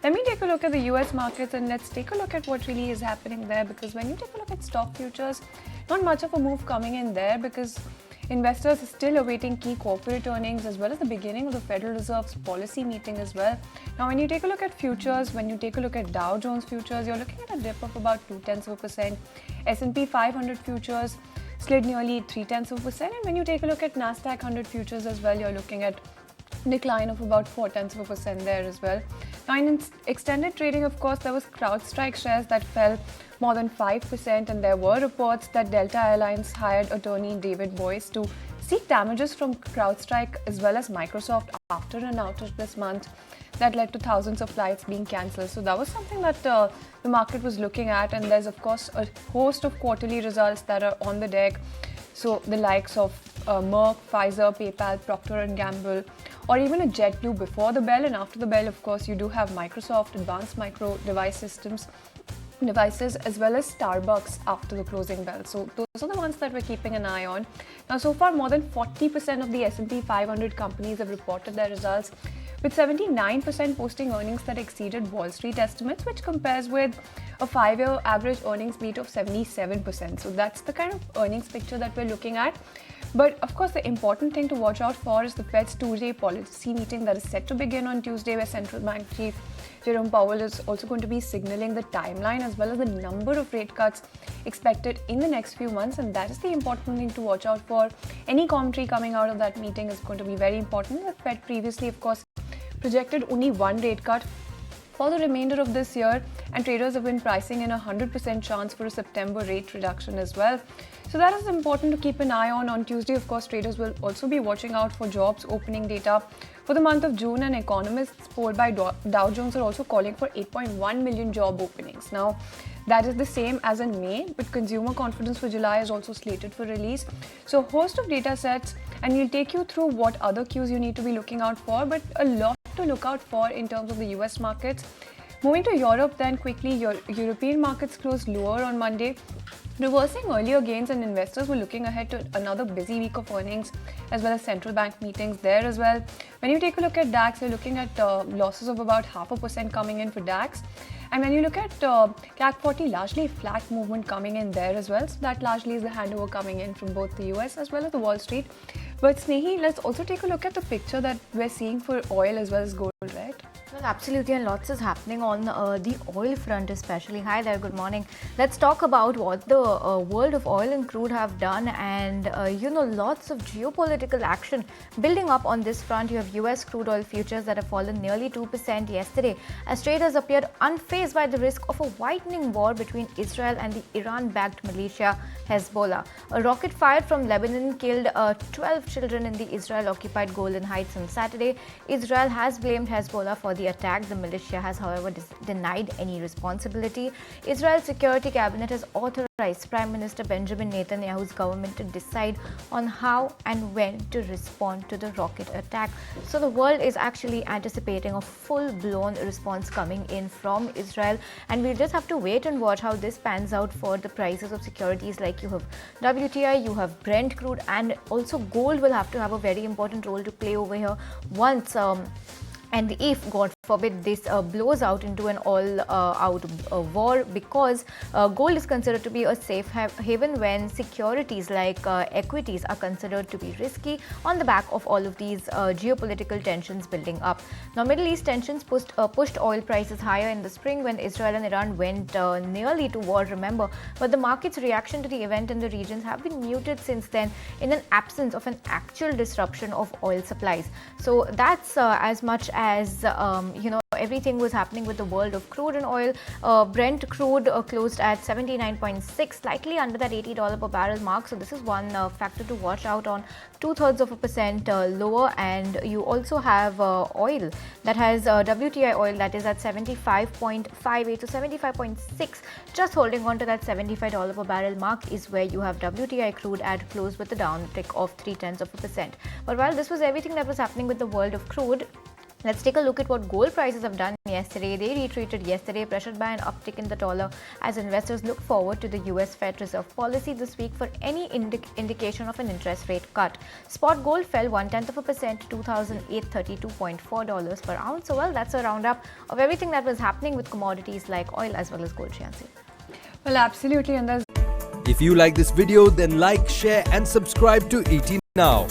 Let me take a look at the US markets and let's take a look at what really is happening there, because when you take a look at stock futures, not much of a move coming in there because investors are still awaiting key corporate earnings as well as the beginning of the Federal Reserve's policy meeting as well. Now, when you take a look at futures, when you take a look at Dow Jones futures, you're looking at a dip of about 0.2%. S&P 500 futures slid nearly 0.3%. And when you take a look at Nasdaq 100 futures as well, you're looking at decline of about 0.4% there as well. Now, in extended trading, of course, there was CrowdStrike shares that fell more than 5%, and there were reports that Delta Airlines hired attorney David Boyce to seek damages from CrowdStrike as well as Microsoft after an outage this month that led to thousands of flights being cancelled. So that was something that the market was looking at, and there's of course a host of quarterly results that are on the deck. So the likes of Merck, Pfizer, PayPal, Procter & Gamble, or even a JetBlue before the bell, and after the bell, of course, you do have Microsoft, Advanced Micro Devices, as well as Starbucks after the closing bell. So those are the ones that we're keeping an eye on. Now, so far, more than 40% of the S&P 500 companies have reported their results, with 79% posting earnings that exceeded Wall Street estimates, which compares with a 5-year average earnings beat of 77%. So that's the kind of earnings picture that we're looking at. But of course, the important thing to watch out for is the Fed's two-day policy meeting that is set to begin on Tuesday, where Central Bank Chief Jerome Powell is also going to be signaling the timeline as well as the number of rate cuts expected in the next few months. And that is the important thing to watch out for. Any commentary coming out of that meeting is going to be very important. The Fed previously, of course, projected only one rate cut for the remainder of this year, and traders have been pricing in a 100% chance for a September rate reduction as well. So that is important to keep an eye on. On Tuesday, of course, traders will also be watching out for jobs opening data for the month of June, and economists polled by Dow Jones are also calling for 8.1 million job openings. Now, that is the same as in May, but consumer confidence for July is also slated for release. So a host of data sets, and we'll take you through what other cues you need to be looking out for, but a lot to look out for in terms of the US markets. Moving to Europe then quickly, European markets closed lower on Monday, reversing earlier gains, and investors were looking ahead to another busy week of earnings as well as central bank meetings there as well. When you take a look at DAX, you're looking at losses of about 0.5% coming in for DAX. And when you look at CAC 40, largely flat movement coming in there as well. So that largely is the handover coming in from both the US as well as the Wall Street. But Snehi, let's also take a look at the picture that we're seeing for oil as well as gold, right? Well, absolutely, and lots is happening on the oil front especially. Hi there, good morning. Let's talk about what the world of oil and crude have done, and lots of geopolitical action building up on this front. You have US crude oil futures that have fallen nearly 2% yesterday as traders appeared unfazed by the risk of a widening war between Israel and the Iran-backed militia Hezbollah. A rocket fired from Lebanon killed 12 children in the Israel-occupied Golan Heights on Saturday. Israel has blamed Hezbollah for the attack. The militia has, however, denied any responsibility. Israel's security cabinet has authorized Prime Minister Benjamin Netanyahu's government to decide on how and when to respond to the rocket attack. So the world is actually anticipating a full-blown response coming in from Israel, and we'll just have to wait and watch how this pans out for the prices of securities. Like you have WTI, you have Brent crude, and also gold will have to have a very important role to play over here once and if, God forbid, this blows out into an all-out war, because gold is considered to be a safe haven when securities like equities are considered to be risky on the back of all of these geopolitical tensions building up. Now, Middle East tensions pushed oil prices higher in the spring when Israel and Iran went nearly to war, remember, but the market's reaction to the event in the regions have been muted since then in an absence of an actual disruption of oil supplies. So that's as much as everything was happening with the world of crude and oil. Brent crude closed at 79.6, slightly under that $80 per barrel mark. So this is one factor to watch out on, 0.2% lower. And you also have oil that has WTI oil that is at 75.58 to 75.6, just holding on to that $75 per barrel mark is where you have WTI crude at close with a down tick of 0.3%. But while this was everything that was happening with the world of crude, Let's take a look at what gold prices have done yesterday. They retreated yesterday, pressured by an uptick in the dollar as investors look forward to the US Fed Reserve policy this week for any indication of an interest rate cut. Spot gold fell 0.1% to $2,832.4 per ounce. So, well, that's a roundup of everything that was happening with commodities like oil as well as gold, Shansi. Well, absolutely. And if you like this video, then like, share and subscribe to ET Now.